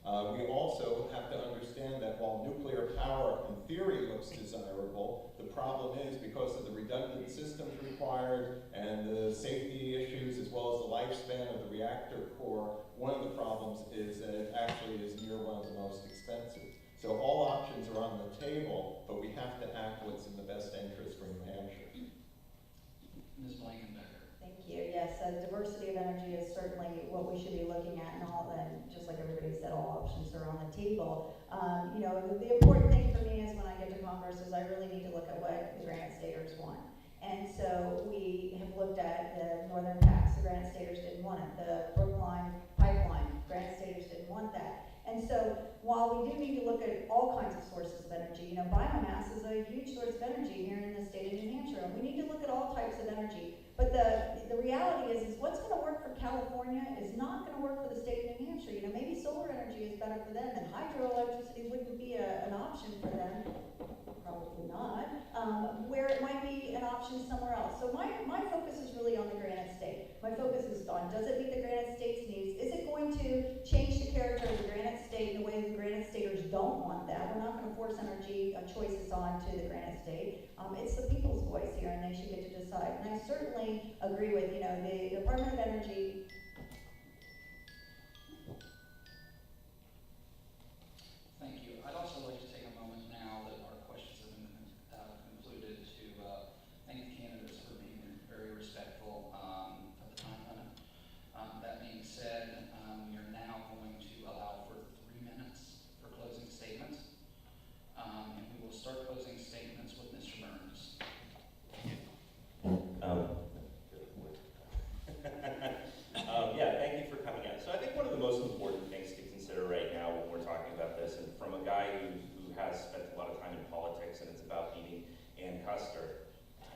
We also have to understand that while nuclear power in theory looks desirable, the problem is because of the redundant systems required and the safety issues as well as the lifespan of the reactor core, one of the problems is that it actually is near one of the most expensive. So all options are on the table, but we have to act what's in the best interest for New Hampshire. Ms. Blankenbecker. Thank you. Yes, diversity of energy is certainly what we should be looking at, and just like everybody said, all options are on the table. The important thing for me is when I get to Congress is I really need to look at what the Granite Staters want. And so we have looked at the Northern Pass. The Granite Staters didn't want it. The Brookline Pipeline, Granite Staters didn't want that. And so while we do need to look at all kinds of sources of energy, biomass is a huge source of energy here in the state of New Hampshire, and we need to look at all types of energy. But the reality is what's going to work for California is not going to work for the state of New Hampshire. Maybe solar energy is better for them, and hydroelectricity wouldn't be an option for them. Probably not. Where it might be an option somewhere else. So my focus is really on the Granite State. My focus is on, does it meet the Granite State's needs? Is it going to change the character of the Granite State in a way the Granite Staters don't want that? We're not going to force energy choices on to the Granite State. It's the people's voice here, and they should get to decide. And I certainly agree with, the Department of Energy. Thank you. I'd also like to take a moment now that our questions have been concluded to thank the candidates for being very respectful of the time limit. That being said, we are now going to allow for 3 minutes for closing statements. And we will start closing statements with Mr. Burns. Thank you for coming out. So I think one of the most important things to consider right now when we're talking about this, and from a guy who has spent a lot of time in politics and it's about beating Ann Custer,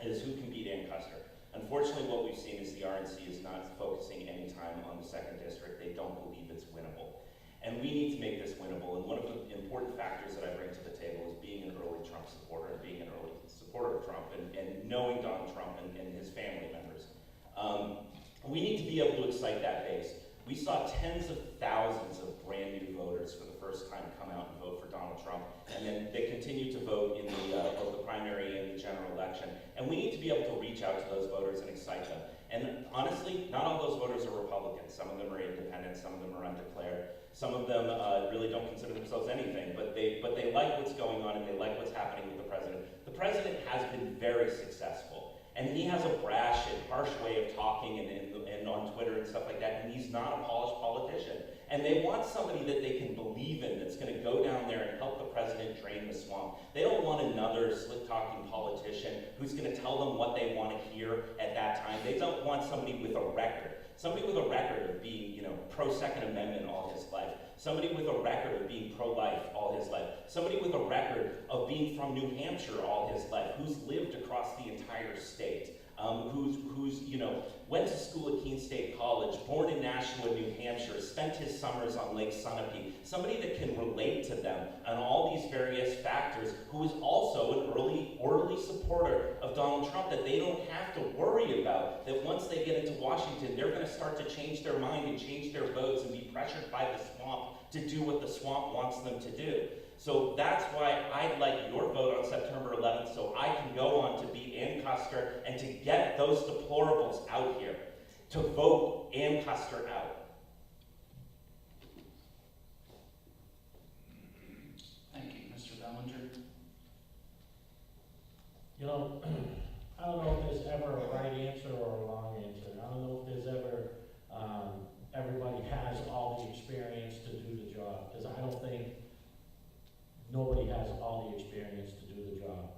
is who can beat Ann Custer. Unfortunately, what we've seen is the RNC is not focusing any time on the 2nd District. They don't believe it's winnable. And we need to make this winnable, and one of the important factors that I bring to the table is being an early Trump supporter, and being an early supporter of Trump, and knowing Donald Trump and his family members. We need to be able to excite that base. We saw tens of thousands of brand new voters for the first time come out and vote for Donald Trump, and then they continue to vote in both the primary and the general election. And we need to be able to reach out to those voters and excite them. And honestly, not all those voters are Republicans. Some of them are independent, some of them are undeclared. Some of them really don't consider themselves anything, but they like what's going on and they like what's happening with the president. The president has been very successful, and he has a brash and harsh way of talking and on Twitter and stuff like that, and he's not a polished politician. And they want somebody that they can believe in, that's going to go down there and help the president drain the swamp. They don't want another slick-talking politician who's going to tell them what they want to hear at that time. They don't want somebody with a record. Somebody with a record of being, pro-Second Amendment all his life. Somebody with a record of being pro-life all his life. Somebody with a record of being from New Hampshire all his life, who's lived across the entire state, who's went to school at Keene State College, born in Nashua, New Hampshire, spent his summers on Lake Sunapee. Somebody that can relate to them on all these various factors, who is also an early supporter of Donald Trump, that they don't have to worry about, that once they get into Washington, they're going to start to change their mind and change their votes and be pressured by the swamp to do what the swamp wants them to do. So that's why I'd like your vote on September 11th, so I can go on to beat Ann Custer and to get those deplorables out here, to vote Ann Custer out. Thank you. Mr. Bellinger? I don't know if there's ever a right answer or a wrong answer. I don't know if there's ever, everybody has all the experience to do the job, because I don't think nobody has all the experience to do the job.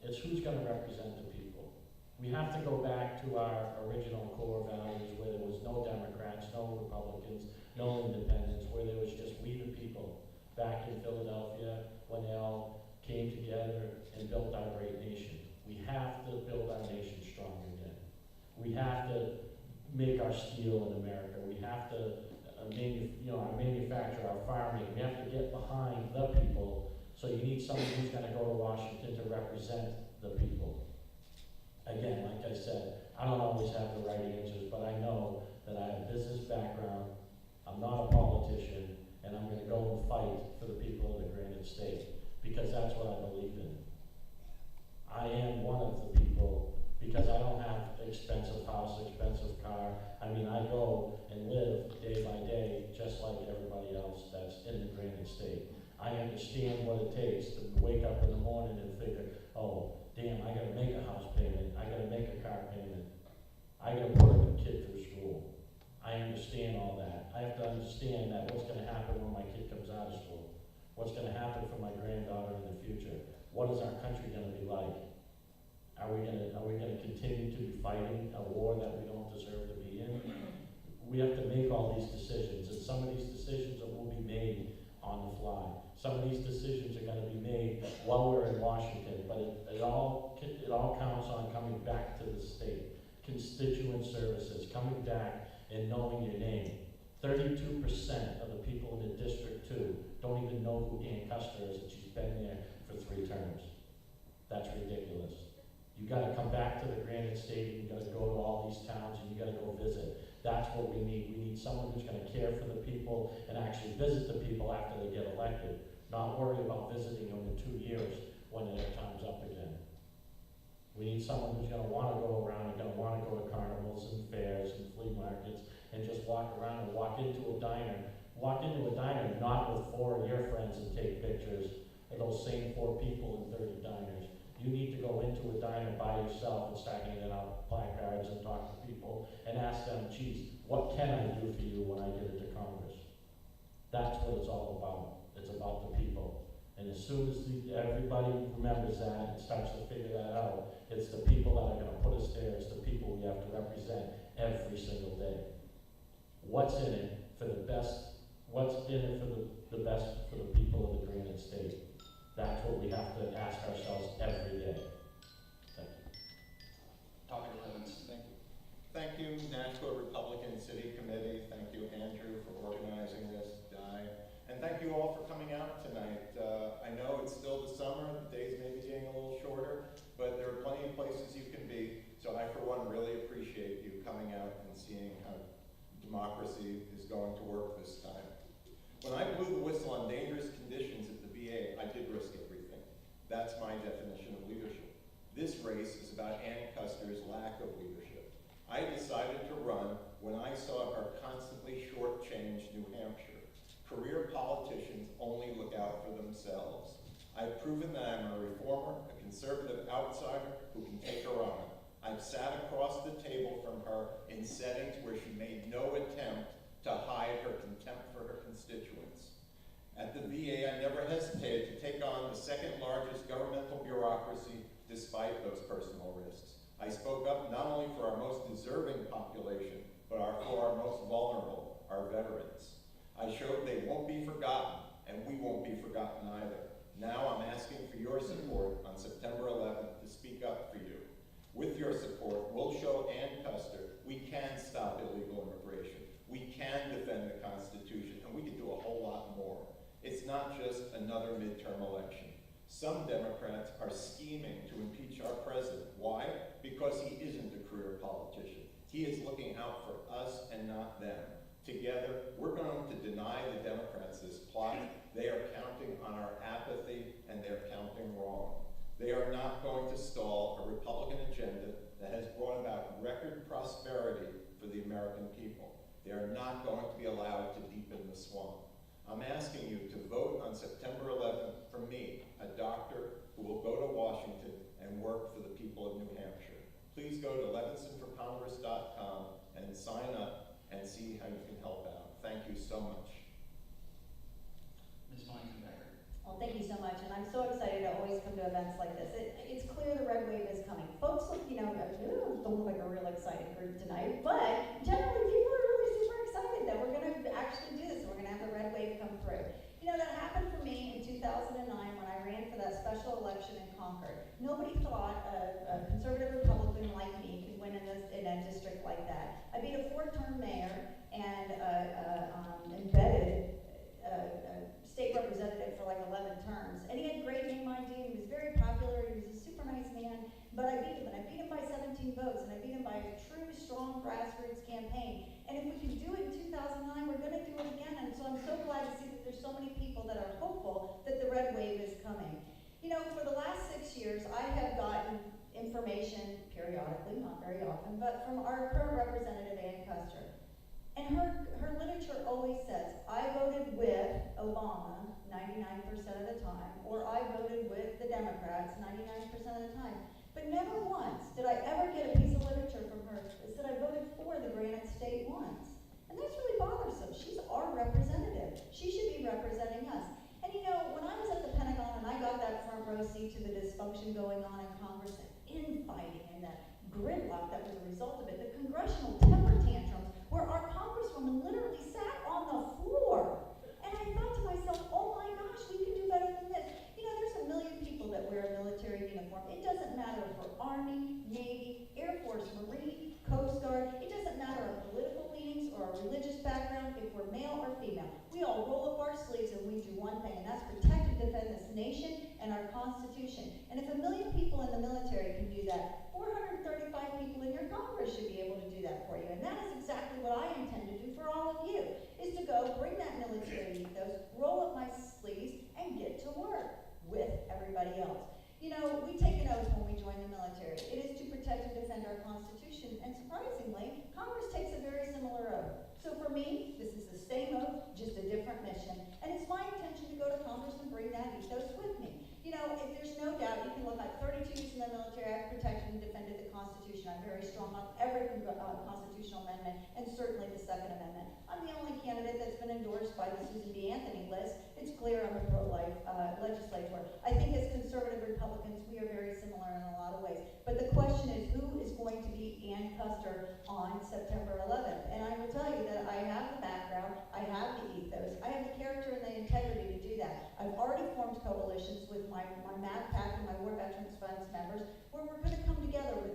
It's who's going to represent the people. We have to go back to our original core values, where there was no Democrats, no Republicans, no independents, where there was just we the people back in Philadelphia when they all came together and built our great nation. We have to build our nation strong again. We have to make our steel in America. We have to our manufacture, our farming. We have to get behind the people. So you need someone who's going to go to Washington to represent the people. Again, like I said, I don't always have the right answers, but I know that I have a business background, I'm not a politician, and I'm going to go and fight for the people of the Granite State, because that's what I believe in. I am one of the people, because I don't have expensive house, expensive car. I go and live day by day just like everybody else that's in the Granite State. I understand what it takes to wake up in the morning and figure, oh, damn, I gotta make a house payment, I gotta make a car payment, I gotta put a kid through school. I understand all that. I have to understand that what's gonna happen when my kid comes out of school. What's gonna happen for my granddaughter in the future? What is our country gonna be like? Are we gonna continue to be fighting a war that we don't deserve to be in? We have to make all these decisions, and some of these decisions will be made on the fly. Some of these decisions are going to be made while we're in Washington, but it all counts on coming back to the state. Constituent services, coming back and knowing your name. 32% of the people in the District 2 don't even know who Ann Custer is, and she's been there for 3 terms. That's ridiculous. You got to come back to the Granite State, and you got to go to all these towns, and you got to go visit. That's what we need. We need someone who's going to care for the people and actually visit the people after they get elected, not worry about visiting them in 2 years when their time's up again. We need someone who's going to want to go around and going to want to go to carnivals and fairs and flea markets and just walk around and walk into a diner not with 4 of your friends and take pictures of those same 4 people in 30 diners. You need to go into a diner by yourself and start handing out placards and talk to people and ask them, geez, what can I do for you when I get into Congress? That's what it's all about. It's about the people. And as soon as everybody remembers that and starts to figure that out, it's the people that are going to put us there. It's the people we have to represent every single day. What's in it for the best? What's in it for the best for the people of the Granite State? That's what we have to ask ourselves every day. Thank you. Dr. Levins, thank you. Thank you, Nashua Republican City Committee. Thank you, Andrew, for organizing this, Di. And thank you all for coming out tonight. I know it's still the summer, the days may be getting a little shorter, but there are plenty of places you can be. So I, for one, really appreciate you coming out and seeing democracy is going to work this time. When I blew the whistle on dangerous conditions at the VA, I did risk everything. That's my definition of leadership. This race is about Ann Custer's lack of leadership. I decided to run when I saw her constantly shortchange New Hampshire. Career politicians only look out for themselves. I've proven that I'm a reformer, a conservative outsider who can take her on. I've sat across the table from her in settings where she made no attempt to hide her contempt for her constituents. At the VA, I never hesitated to take on the second largest governmental bureaucracy despite those personal risks. I spoke up not only for our most deserving population, but for our most vulnerable, our veterans. I showed they won't be forgotten, and we won't be forgotten either. Now I'm asking for your support on September 11th to speak up for you. With your support, we'll show Ann Custer we can stop illegal immigration. We can defend the Constitution, and we can do a whole lot more. It's not just another midterm election. Some Democrats are scheming to impeach our president. Why? Because he isn't a career politician. He is looking out for us and not them. Together, we're going to deny the Democrats this plot. They are counting on our apathy, and they're counting wrong. They are not going to stall a Republican agenda that has brought about record prosperity for the American people. They are not going to be allowed to deepen the swamp. I'm asking you to vote on September 11th for me, a doctor who will go to Washington and work for the people of New Hampshire. Please go to levinsonforcongress.com and sign up and see how you can help out. Thank you so much. Ms. Meisenberger. Well, thank you so much, and I'm so excited to always come to events like this. It's clear the red wave is coming. Folks look, don't look like a real excited group tonight, but generally people are really super excited that we're going to actually do this, and we're going to have the red wave come through. That happened for me in 2009 when I ran for that special election in Concord. Nobody thought a conservative Republican like me could win in a district like that. I beat a 4-term mayor and embedded state representative for like 11 terms. And he had a great name ID, and he was very popular, he was a super nice man, but I beat him, and I beat him by 17 votes, and I beat him by a true, strong grassroots campaign. And if we can do it in 2009, we're gonna do it again, and so I'm so glad to see that there's so many people that are hopeful that the red wave is coming. For the last 6 years, I have gotten information periodically, not very often, but from our current representative, Ann Custer. And her literature always says, I voted with Obama 99% of the time, or I voted with the Democrats 99% of the time. But never once did I ever get a piece of literature from her that said I voted for the Granite State once. And that's really bothersome. She's our representative. She should be representing us. And when I was at the Pentagon and I got that front row seat to the dysfunction going on in Congress, and infighting and that gridlock that was a result of it, the congressional temper tantrums where our congresswoman literally sat on the floor. And I thought to myself, oh my gosh, we can do better than this. There's a million people that wear a military uniform. It doesn't matter if we're Army, Navy, Air Force, Marine, Coast Guard. It doesn't matter our political leanings or our religious background, if we're male or female. We all roll up our sleeves and we do one thing, and that's protect and defend this nation and our Constitution. And if 1 million people in the military can do that, 435 people in your Congress should be able to do that for you. And that is exactly what I intend to do for all of you, is to go bring that military ethos, roll up my sleeves, and get to work with everybody else. We take an oath when we join the military. It is to protect and defend our Constitution, and surprisingly, Congress takes a very similar oath. So for me, this is the same oath, just a different mission, and it's my intention to go to Congress and bring that ethos with me. If there's no doubt, you can look at 32 years in the military, I've protected and defended the Constitution. I'm very strong on every constitutional amendment, and certainly the Second Amendment. I'm the only candidate that's been endorsed by the Susan B. Anthony list. It's clear I'm a pro-life legislator. I think as conservative Republicans, we are very similar in a lot of ways. But the question is, who is going to be Ann Custer on September 11th? And I will tell you that I have the background, I have the ethos, I have the character and the integrity to do that. I've already formed coalitions with my MAVPAC and my War Veterans Funds members, where we're going to come together with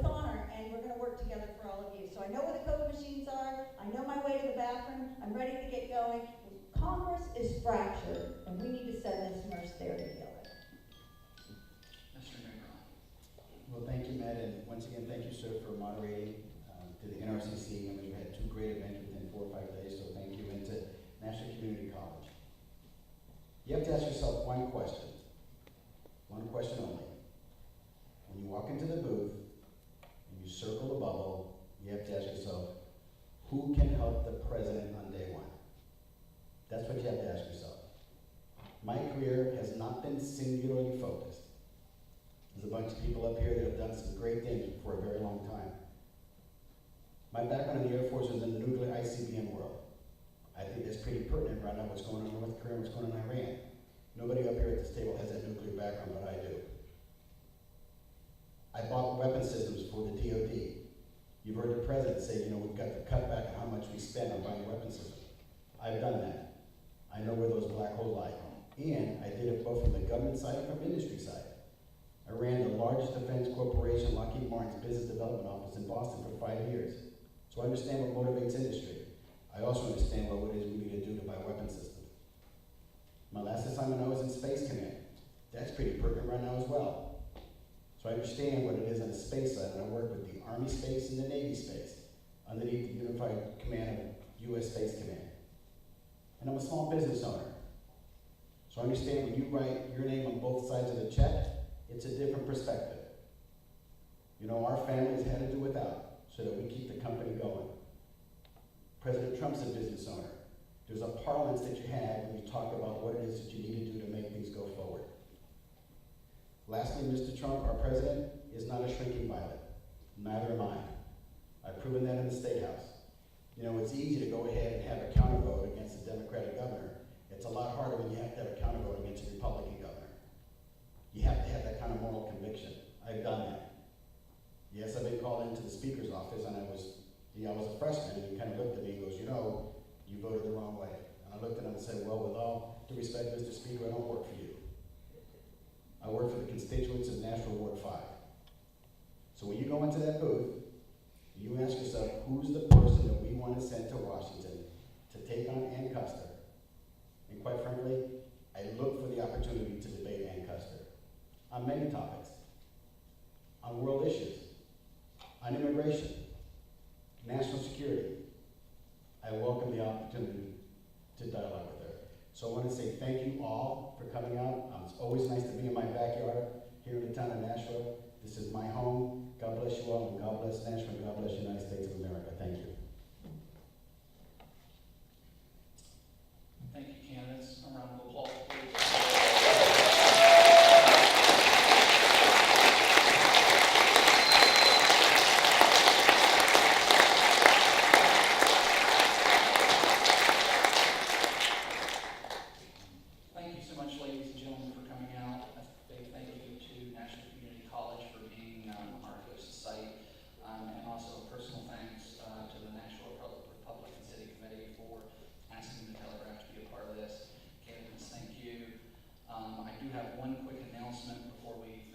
honor, and we're going to work together for all of you. So I know where the code machines are, I know my way to the bathroom, I'm ready to get going. Congress is fractured, and we need to send this nurse there to heal it. Mr. Negron. Well, thank you, Matt, and once again, thank you, sir, for moderating to the NRCC, and we've had 2 great events within 4 or 5 days, so thank you, and to Nashua Community College. You have to ask yourself one question only. When you walk into the booth and you circle the bubble, you have to ask yourself, who can help the president on day one? That's what you have to ask yourself. My career has not been singularly focused. There's a bunch of people up here that have done some great things for a very long time. My background in the Air Force was in the nuclear ICBM world. I think that's pretty pertinent right now, what's going on in North Korea and what's going on in Iran. Nobody up here at this table has that nuclear background, but I do. I bought weapon systems for the DoD. You've heard the president say, you know, we've got to cut back on how much we spend on buying weapon systems. I've done that. I know where those black holes lie. And I did it both from the government side and from industry side. I ran the largest defense corporation, Lockheed Martin's business development office in Boston for 5 years. So I understand what motivates industry. I also understand what it is we need to do to buy weapon systems. My last assignment, I was in Space Command. That's pretty pertinent right now as well. So I understand what it is on the space side, and I work with the Army Space and the Navy Space underneath the Unified Command of U.S. Space Command. And I'm a small business owner. So I understand when you write your name on both sides of the check, it's a different perspective. You know, our families had to do without so that we keep the company going. President Trump's a business owner. There's a parlance that you have when you talk about what it is that you need to do to make things go forward. Lastly, Mr. Trump, our president, is not a shrinking violet. Neither am I. I've proven that in the State House. You know, it's easy to go ahead and have a counter vote against a Democratic governor. It's a lot harder when you have to have a counter vote against a Republican governor. You have to have that kind of moral conviction. I've done that. Yes, I've been called into the Speaker's office, and I was a freshman, and he kind of looked at me and goes, you know, you voted the wrong way. And I looked at him and said, well, with all due respect, Mr. Speaker, I don't work for you. I work for the constituents of Nashua Ward 5. So when you go into that booth, you ask yourself, who's the person that we want to send to Washington to take on Ann Custer? And quite frankly, I look for the opportunity to debate Ann Custer on many topics, on world issues, on immigration, national security. I welcome the opportunity to dialogue with her. So I want to say thank you all for coming out. It's always nice to be in my backyard here in the town of Nashua. This is my home. God bless you all, and God bless Nashua, and God bless the United States of America. Thank you. Thank you, Candace. A round of applause, please. Thank you so much, ladies and gentlemen, for coming out. A big thank you to Nashua Community College for being our host site, and also a personal thanks to the Nashua Republican City Committee for asking the Telegraph to be a part of this. Candace, thank you. I do have one quick announcement before we